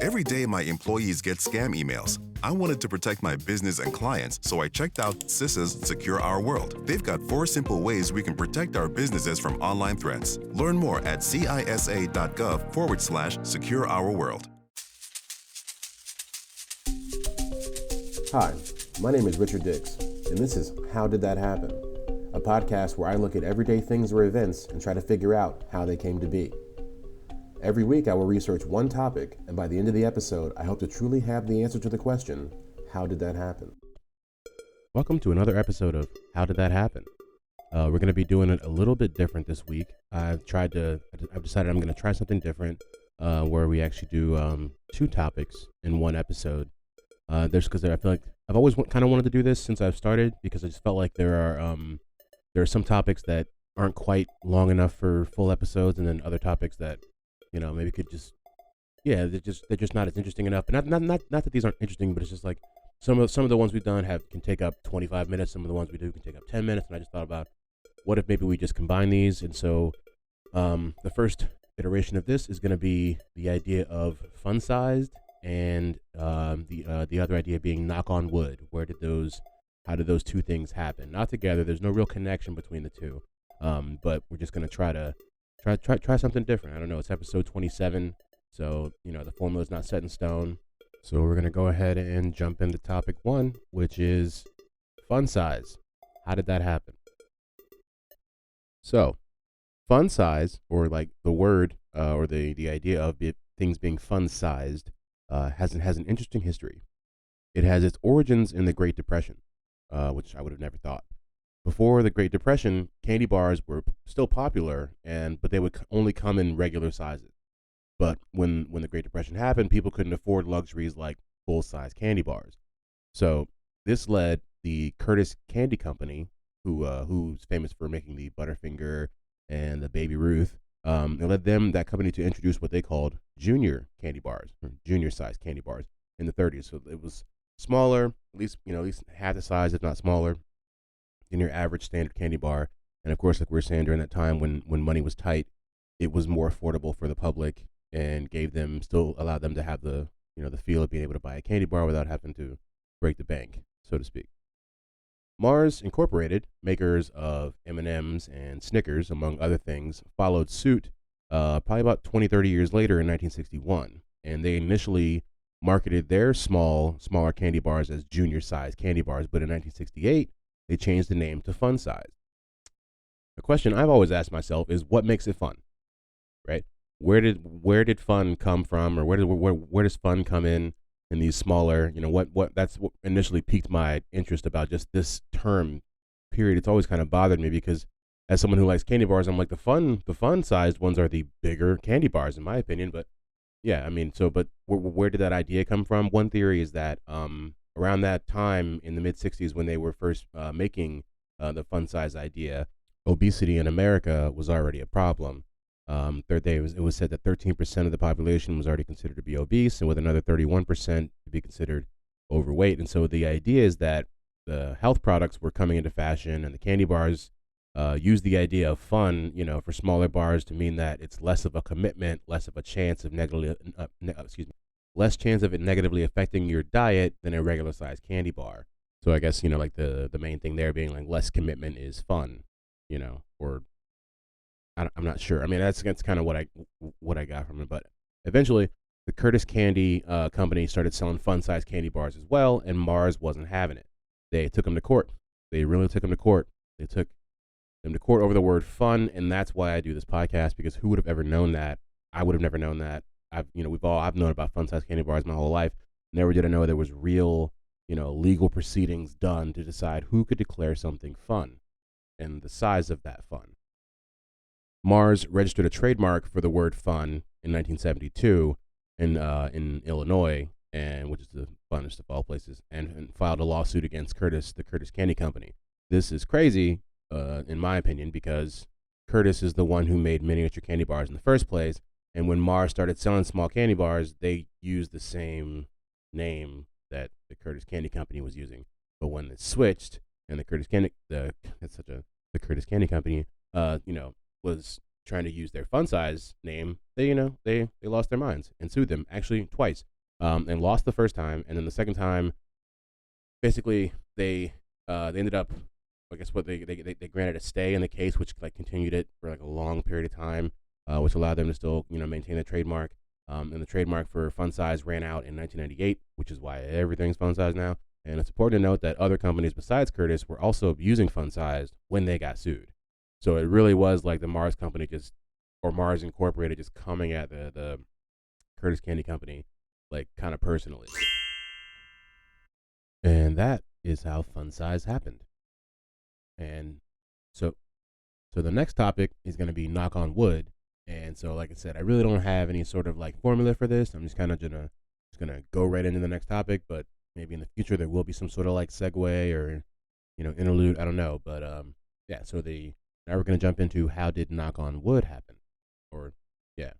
Every day, my employees get scam emails. I wanted to protect my business and clients, so I checked out CISA's Secure Our World. They've got 4 simple ways we can protect our businesses from online threats. Learn more at cisa.gov/Secure Our World. Hi, my name is Richard Dix, and this is How Did That Happen? A podcast where I look at everyday things or events and try to figure out how they came to be. Every week I will research one topic, and by the end of the episode, I hope to truly have the answer to the question, how did that happen? Welcome to another episode of How Did That Happen? We're going to be doing it a little bit different this week. I've decided I'm going to try something different where we actually do 2 topics in one episode. Because I feel like I've always kind of wanted to do this since I've started, because I just felt like there are some topics that aren't quite long enough for full episodes, and then other topics that, you know, maybe could just, they're just not as interesting enough. But not that these aren't interesting, but it's just like some of the ones we've done can take up 25 minutes. Some of the ones we do can take up 10 minutes. And I just thought about, what if maybe we just combine these? And so the first iteration of this is going to be the idea of fun-sized, and the other idea being knock on wood. How did those two things happen? Not together. There's no real connection between the two. But we're just gonna try something different. I don't know. It's episode 27, so the formula is not set in stone. So we're gonna go ahead and jump into topic 1, which is fun size. How did that happen? So, fun size, or like the word or the idea of things being fun sized, has an interesting history. It has its origins in the Great Depression, which I would have never thought. Before the Great Depression, candy bars were still popular, but they would only come in regular sizes. But when the Great Depression happened, people couldn't afford luxuries like full-size candy bars. So this led the Curtis Candy Company, who's famous for making the Butterfinger and the Baby Ruth. It led that company to introduce what they called junior candy bars, or junior-sized candy bars, in the 30s. So it was smaller, at least half the size, if not smaller, than your average standard candy bar. And of course, like we were saying, during that time when money was tight, it was more affordable for the public, and still allowed them to have the feel of being able to buy a candy bar without having to break the bank, so to speak. Mars Incorporated, makers of M&Ms and Snickers, among other things, followed suit probably about 20-30 years later in 1961. And they initially marketed their smaller candy bars as junior-sized candy bars, but in 1968, they changed the name to fun size. The question I've always asked myself is, what makes it fun, right? Where did fun come from, or where does fun come in these smaller, that's what initially piqued my interest about just this term, period. It's always kind of bothered me, because as someone who likes candy bars, I'm like, the fun sized ones are the bigger candy bars, in my opinion. But yeah, I mean, but where did that idea come from? One theory is that around that time in the mid 60s, when they were first making the fun size idea, obesity in America was already a problem. It was said that 13% of the population was already considered to be obese, and with another 31% to be considered overweight. And so the idea is that the health products were coming into fashion, and the candy bars used the idea of fun, for smaller bars to mean that it's less of a commitment, less of a chance of less chance of it negatively affecting your diet than a regular sized candy bar. So I guess, like the main thing there being like less commitment is fun, or I'm not sure. I mean, that's kind of what I got from it. But eventually, the Curtis Candy Company started selling fun-sized candy bars as well, and Mars wasn't having it. They took them to court. They really took them to court. They took them to court over the word fun, and that's why I do this podcast, because who would have ever known that? I would have never known that. I've known about fun-sized candy bars my whole life. Never did I know there was real, legal proceedings done to decide who could declare something fun and the size of that fun. Mars registered a trademark for the word fun in 1972 in Illinois, which is the funnest of all places, and filed a lawsuit against the Curtis Candy Company. This is crazy, in my opinion, because Curtis is the one who made miniature candy bars in the first place, and when Mars started selling small candy bars, they used the same name that the Curtis Candy Company was using. But when it switched, and the Curtis Candy Company, was trying to use their fun size name, they lost their minds and sued them, actually twice. and lost the first time, and then the second time, basically they ended up, I guess what they granted a stay in the case, which like continued it for like a long period of time, which allowed them to still maintain the trademark. And the trademark for Fun Size ran out in 1998, which is why everything's Fun Size now. And it's important to note that other companies besides Curtis were also using Fun Size when they got sued. So it really was like the Mars company or Mars Incorporated just coming at the Curtis Candy Company, like kind of personally. And that is how Fun Size happened. And so the next topic is going to be knock on wood. And so, like I said, I really don't have any sort of like formula for this. I'm just kind of gonna go right into the next topic. But maybe in the future there will be some sort of like segue or interlude. I don't know. But yeah. So now we're gonna jump into how did knock on wood happen? Or yeah,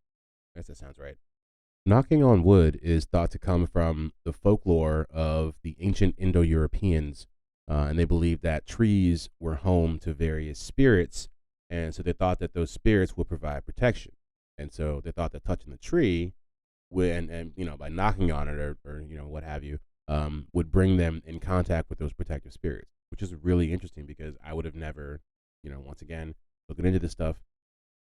I guess that sounds right. Knocking on wood is thought to come from the folklore of the ancient Indo-Europeans, and they believed that trees were home to various spirits, and so they thought that those spirits would provide protection. And so they thought that touching the tree would, and by knocking on it or what have you, would bring them in contact with those protective spirits, which is really interesting because I would have never, once again, looking into this stuff,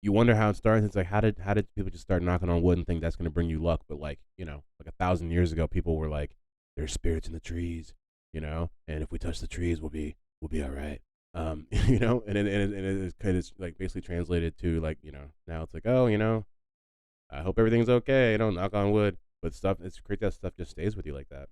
you wonder how it starts. It's like, how did people just start knocking on wood and think that's going to bring you luck? But like 1,000 years ago, people were like, there's spirits in the trees, and if we touch the trees, we'll be all right. And it's kind of like basically translated to like, now it's like, oh, I hope everything's okay, knock on wood. But it's great that stuff just stays with you like that.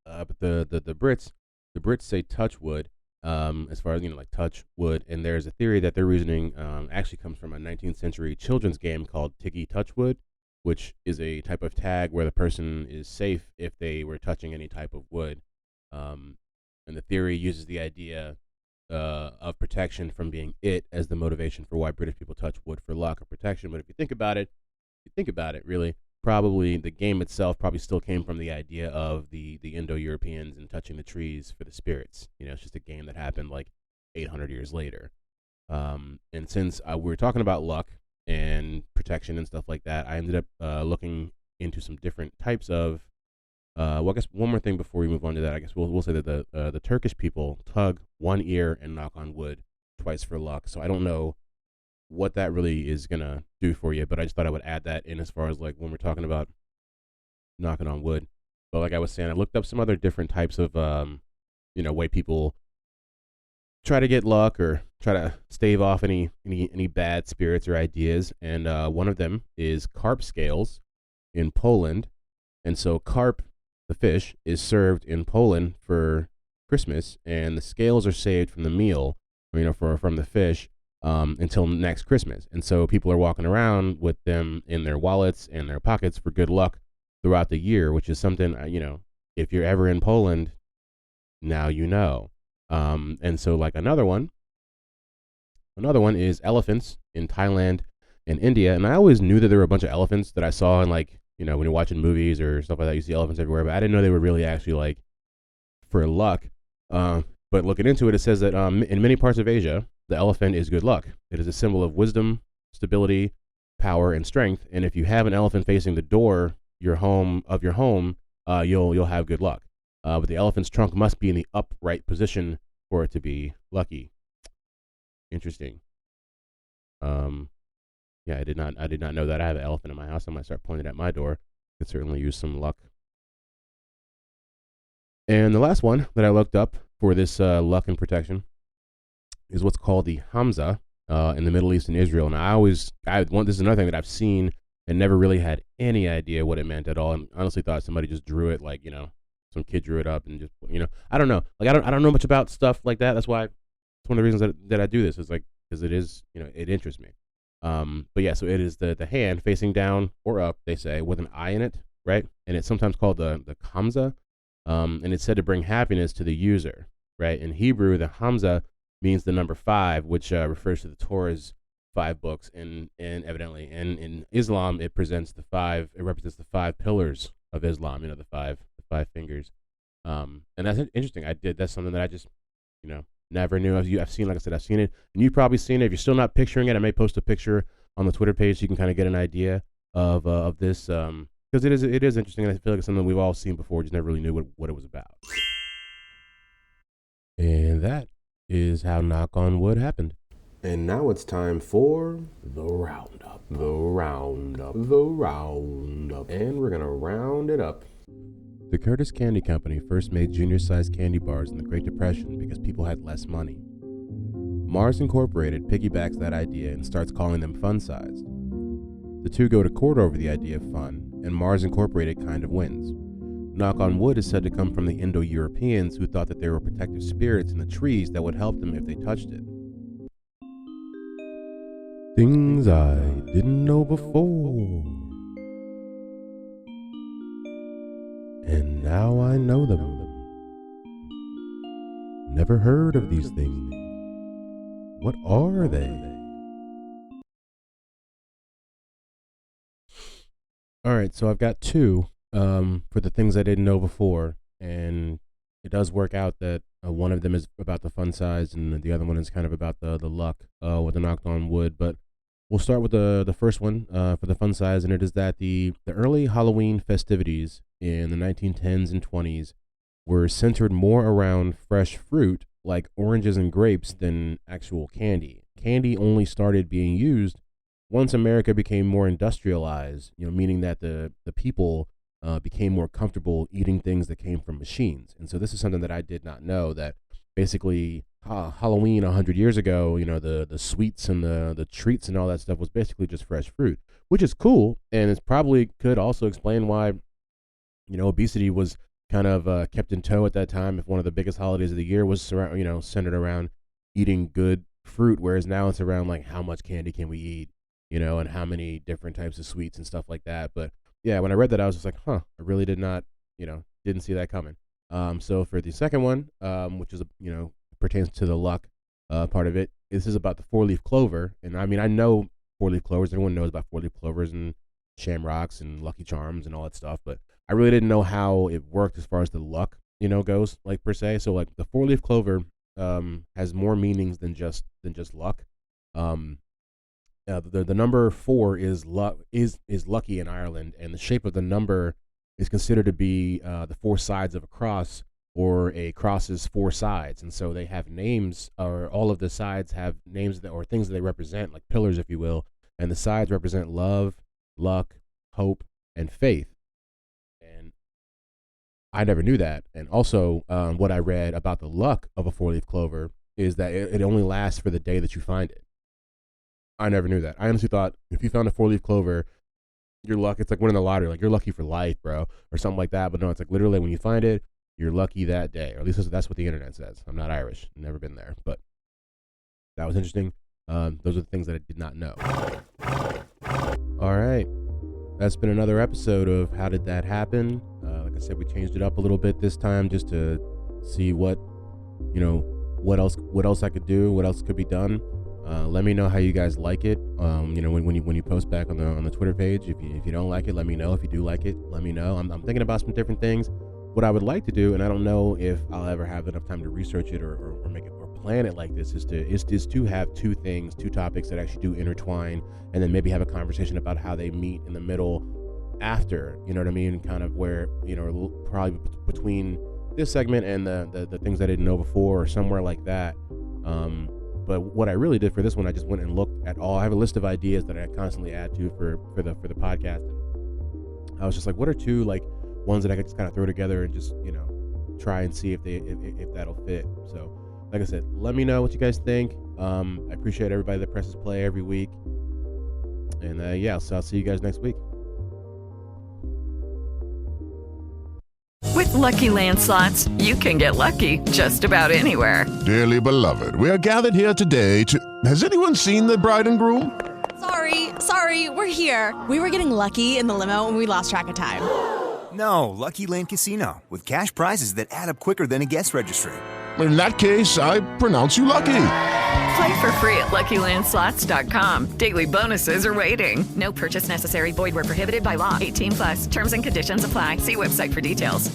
But the Brits say touch wood, as far as like touch wood, and there's a theory that their reasoning actually comes from a 19th century children's game called Tiggy Touchwood, which is a type of tag where the person is safe if they were touching any type of wood. And the theory uses the idea of protection from being it as the motivation for why British people touch wood for luck or protection. But if you think about it, really, probably the game itself probably still came from the idea of the Indo-Europeans and touching the trees for the spirits. It's just a game that happened like 800 years later. And since we were talking about luck and protection and stuff like that, I ended up looking into some different types of. Well, I guess one more thing before we move on to that. I guess we'll say that the Turkish people tug one ear and knock on wood twice for luck. So I don't know what that really is gonna do for you, but I just thought I would add that in as far as like when we're talking about knocking on wood. But like I was saying, I looked up some other different types of way people try to get luck or try to stave off any bad spirits or ideas, and one of them is carp scales in Poland. And so carp, the fish, is served in Poland for Christmas, and the scales are saved from the meal, from the fish, until next Christmas. And so people are walking around with them in their wallets and their pockets for good luck throughout the year, which is something, if you're ever in Poland, now you know. And so like another one is elephants in Thailand and India. And I always knew that there were a bunch of elephants that I saw in like, when you're watching movies or stuff like that, you see elephants everywhere, but I didn't know they were really actually like for luck. But looking into it, it says that in many parts of Asia, the elephant is good luck. It is a symbol of wisdom, stability, power, and strength. And if you have an elephant facing the door, your home, you'll have good luck. But the elephant's trunk must be in the upright position for it to be lucky. Interesting. Yeah, I did not know that. I have an elephant in my house. I might start pointing at my door. Could certainly use some luck. And the last one that I looked up for this luck and protection is what's called the Hamza in the Middle East and Israel. And this is another thing that I've seen and never really had any idea what it meant at all. And honestly thought somebody just drew it, like, some kid drew it up and just, I don't know. Like, I don't know much about stuff like that. That's why it's one of the reasons that I do this, is like, because it is, it interests me. But yeah, so it is the hand facing down or up, they say, with an eye in it, right? And it's sometimes called the Hamza. And it's said to bring happiness to the user, right? In Hebrew, the Hamza means the number 5, which refers to the Torah's 5 books, and evidently, and in Islam, it represents the 5 pillars of Islam. The five fingers. And that's interesting. That's something that I just, never knew. I've seen, like I said, I've seen it, and you've probably seen it. If you're still not picturing it, I may post a picture on the Twitter page so you can kind of get an idea of this because it is interesting. And I feel like it's something we've all seen before, just never really knew what it was about. And that is how Knock on Wood happened. And now it's time for the roundup. And we're going to round it up. The Curtis Candy Company first made junior-sized candy bars in the Great Depression because people had less money. Mars Incorporated piggybacks that idea and starts calling them fun-sized. The two go to court over the idea of fun, and Mars Incorporated kind of wins. Knock on Wood is said to come from the Indo-Europeans who thought that there were protective spirits in the trees that would help them if they touched it. Things I didn't know before. And now I know them. Never heard of these things. What are they? Alright, so I've got two for the things I didn't know before. And it does work out that one of them is about the fun size and the other one is kind of about the luck with the knocked on wood. But we'll start with the first one for the fun size, and it is that the early Halloween festivities in the 1910s and 20s were centered more around fresh fruit like oranges and grapes than actual candy. Candy only started being used once America became more industrialized, meaning that the people became more comfortable eating things that came from machines. And so this is something that I did not know, that basically Halloween 100 years ago, the sweets and the treats and all that stuff was basically just fresh fruit, which is cool. And it's probably could also explain why, obesity was kind of kept in tow at that time. If one of the biggest holidays of the year was centered around eating good fruit, whereas now it's around like how much candy can we eat, and how many different types of sweets and stuff like that. But yeah, when I read that, I was just like, I really did not, didn't see that coming. So for the second one, which is, pertains to the luck part of it, this is about the four-leaf clover. And I mean, I know four-leaf clovers. Everyone knows about four-leaf clovers and shamrocks and Lucky Charms and all that stuff. But I really didn't know how it worked as far as the luck, goes, like, per se. So like the four-leaf clover has more meanings than just luck. The number 4 is lucky in Ireland, and the shape of the number is considered to be the four sides of a cross, or a cross's four sides. And so they have names, or all of the sides have names or things that they represent, like pillars, if you will. And the sides represent love, luck, hope, and faith. And I never knew that. And also, what I read about the luck of a four-leaf clover is that it only lasts for the day that you find it. I never knew that. I honestly thought if you found a four-leaf clover, your luck, it's like winning the lottery. Like, you're lucky for life, bro, or something like that. But no, it's like literally when you find it, you're lucky that day. Or at least that's what the internet says. I'm not Irish. Never been there. But that was interesting. Those are the things that I did not know. All right. That's been another episode of How Did That Happen? Like I said, we changed it up a little bit this time just to see what else I could do, what else could be done. Let me know how you guys like it. When you post back on the Twitter page. If you don't like it, let me know. If you do like it, let me know. I'm thinking about some different things. What I would like to do, and I don't know if I'll ever have enough time to research it or make it or plan it like this, is to have two topics that actually do intertwine, and then maybe have a conversation about how they meet in the middle after. You know what I mean? Kind of where probably between this segment and the things I didn't know before, or somewhere like that. But what I really did for this one, I just went and looked at all. I have a list of ideas that I constantly add to for the podcast. And I was just like, what are two like ones that I could just kind of throw together and just try and see if that'll fit. So, like I said, let me know what you guys think. I appreciate everybody that presses play every week. And so I'll see you guys next week. With Lucky Land Slots, you can get lucky just about anywhere. Dearly beloved, we are gathered here today to... Has anyone seen the bride and groom? Sorry, we're here. We were getting lucky in the limo and we lost track of time. No, Lucky Land Casino, with cash prizes that add up quicker than a guest registry. In that case, I pronounce you lucky. Play for free at LuckyLandSlots.com. Daily bonuses are waiting. No purchase necessary. Void where prohibited by law. 18+. Terms and conditions apply. See website for details.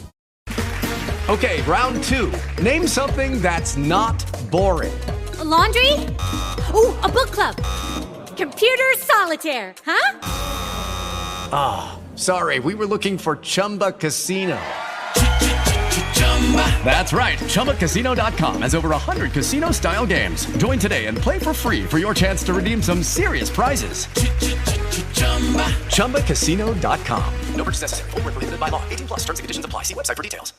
Okay, round 2. Name something that's not boring. A laundry? Ooh, a book club. Computer solitaire, huh? Sorry, we were looking for Chumba Casino. That's right. ChumbaCasino.com has over 100 casino-style games. Join today and play for free for your chance to redeem some serious prizes. ChumbaCasino.com. No purchase necessary. Void where prohibited by law. 18+ terms and conditions apply. See website for details.